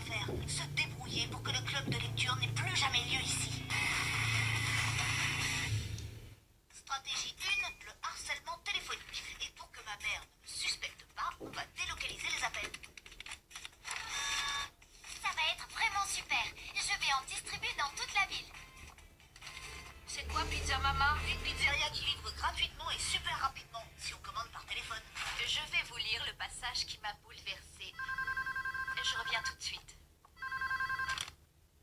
faire. Se débrouiller pour que le club de lecture n'ait plus jamais lieu ici. Stratégie 1, le harcèlement téléphonique. Et pour que ma mère ne me suspecte pas, on va délocaliser les appels. Ça va être vraiment super. Je vais en distribuer dans toute la ville. C'est quoi Pizza Mama? Une pizzeria qui livre gratuitement et super rapidement si on commande par téléphone. Je vais vous lire le passage qui m'a bouleversée. Je reviens tout de suite.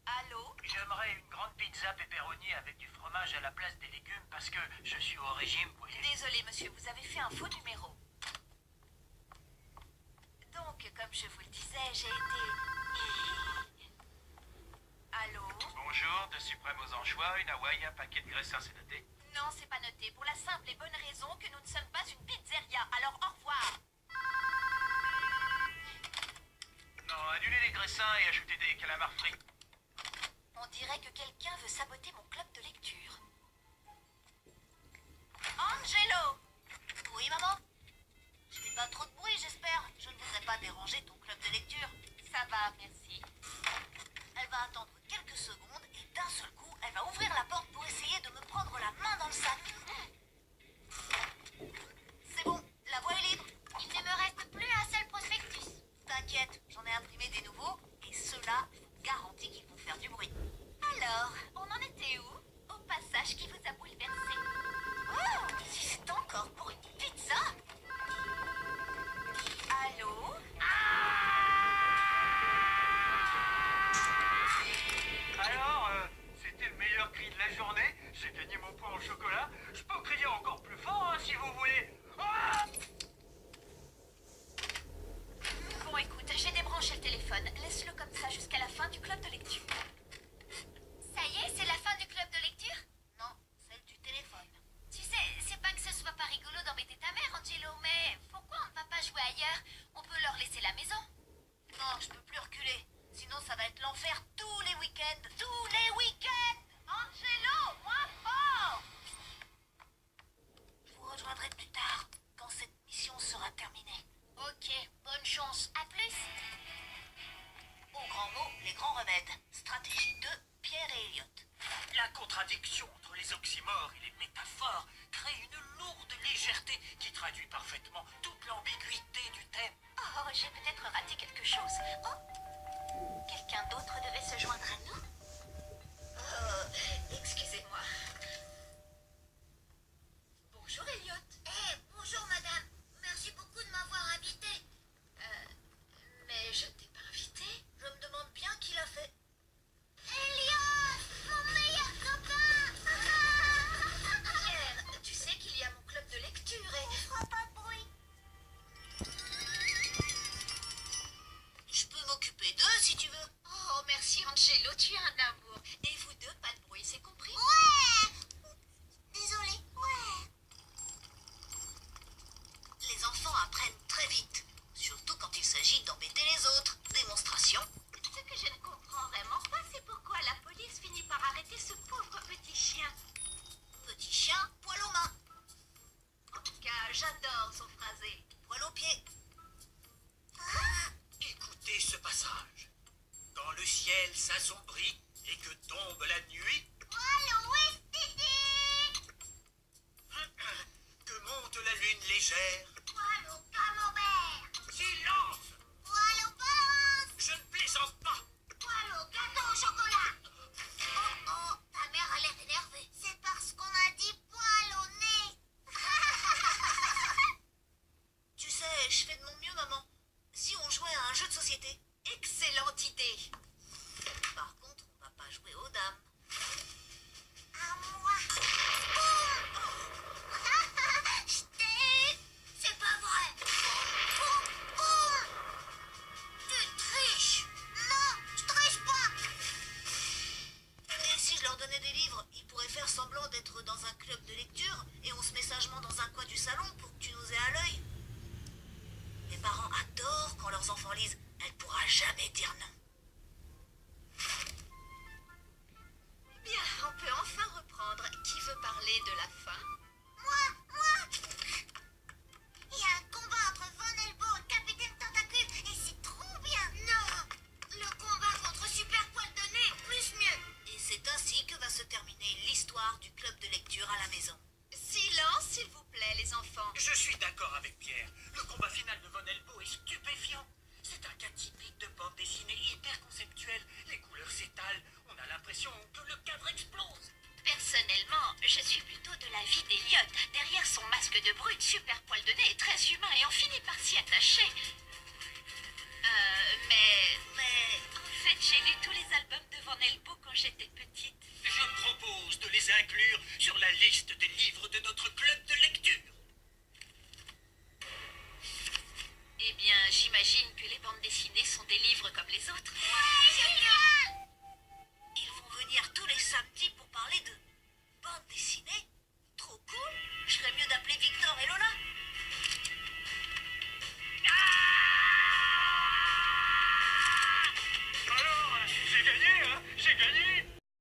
Allô? J'aimerais une grande pizza pepperoni avec du fromage à la place des légumes parce que je suis au régime, vous voyez. Désolé monsieur, vous avez fait un faux numéro. Donc, comme je vous le disais, j'ai été... Allô? Bonjour, de suprême aux anchois, une Hawaï, un paquet de graissins, c'est noté. Non, c'est pas noté, pour la simple et bonne raison que nous ne sommes pas une pizzeria. Alors, au revoir. Non, annulez les graissins et ajoutez des calamars frits. On dirait que quelqu'un veut saboter mon club de lecture. Angelo! Oui, maman? Je fais pas trop de bruit, j'espère. Je ne voudrais pas déranger ton club de lecture. Ça va, merci. Elle va attendre quelques secondes et d'un seul coup, elle va ouvrir la porte pour essayer de me prendre la main dans le sac. C'est bon, la voie est libre. Il ne me reste plus un seul prospectus. T'inquiète, j'en ai imprimé des nouveaux et ceux-là, je vous garantis qu'ils vont faire du bruit. Alors, on en était où? Au passage qui vous a bouleversé. Oh, si c'est encore pour une pizza! Allô? Alors, c'était le meilleur cri de la journée. J'ai gagné mon point au chocolat. Je peux crier encore plus fort hein, si vous voulez. Ah Bon, écoute, j'ai débranché le téléphone. Laisse-le comme ça jusqu'à la fin du club de lecture. Ça y est, c'est la fin du club de lecture? Non, celle du téléphone. Tu sais, c'est pas que ce soit pas rigolo d'embêter ta mère, Angelo, mais pourquoi on ne va pas jouer ailleurs? On peut leur laisser la maison. Non, je peux plus reculer. Sinon, ça va être l'enfer tous les week-ends. Tous les week-ends! Angelo, moins fort! Je vous rejoindrai plus tard, quand cette mission sera terminée. Ok, bonne chance. À plus. Au grand mot, les grands remèdes. Stratégie 2, Pierre et Elliot. La contradiction entre les oxymores et les métaphores crée une lourde légèreté qui traduit parfaitement toute l'ambiguïté du thème. Oh, j'ai peut-être raté quelque chose. Oh, quelqu'un d'autre devait se joindre à nous? Oh, excusez-moi. Bonjour, Elliot. Bonjour, madame. Merci beaucoup de m'avoir invité. Mais je t'ai pas invité. Je me demande bien qui l'a fait. Elliot, mon meilleur copain. Pierre, tu sais qu'il y a mon club de lecture et... Fera pas de bruit. Je peux m'occuper d'eux si tu veux. Oh, merci, Angelo, tu es un amour. Et vous deux, pas de bruit, c'est compris? Ouais. Désolée. Ouais. Les enfants apprennent très vite. Surtout quand il s'agit d'embêter les autres. Démonstration. Ce que je ne comprends vraiment pas, c'est pourquoi la police finit par arrêter ce pauvre petit chien. Petit chien, poil aux mains. En tout cas, j'adore son phrasé. Poil aux pieds. Écoutez ce passage. Quand le ciel s'assombrit et que tombe la nuit, Allô, oui, Didi. que monte la lune légère. Allô, camembert. Silence! Allô, balance. Je ne plaisante pas! Allô, gâteau au chocolat. Oh, oh, ta mère a l'air énervée. C'est parce qu'on a dit poil au nez. Tu sais, je fais de mon mieux, maman. Si on jouait à un jeu de société. Excellente idée. Par contre, on va pas jouer aux dames. À moi. Boum. Je t'ai eu. C'est pas vrai. Boum, boum. Tu triches. Non, je triche pas. Et si je leur donnais des livres, ils pourraient faire semblant d'être dans un club de lecture et on se met sagement dans un coin du salon pour que tu nous aies à l'œil. Les parents adorent quand leurs enfants lisent. Elle pourra jamais dire non. Bien, on peut enfin reprendre. Qui veut parler de la fin? Moi. Il y a un combat entre Von Elbow et Capitaine Tentacule et c'est trop bien. Non, le combat enfant. Je suis d'accord avec Pierre. Le combat final de Von Elbo est stupéfiant. C'est un cas typique de bande dessinée hyper conceptuelle. Les couleurs s'étalent. On a l'impression que le cadre explose. Personnellement, je suis plutôt de l'avis d'Eliott. Derrière son masque de brute, super poil de nez est très humain et on finit par s'y attacher. Mais en fait, j'ai lu tous les albums de Von Elbo quand j'étais petite. Je propose de les inclure sur la liste des livres de notre club de lecture. Eh bien, j'imagine que les bandes dessinées sont des livres comme les autres.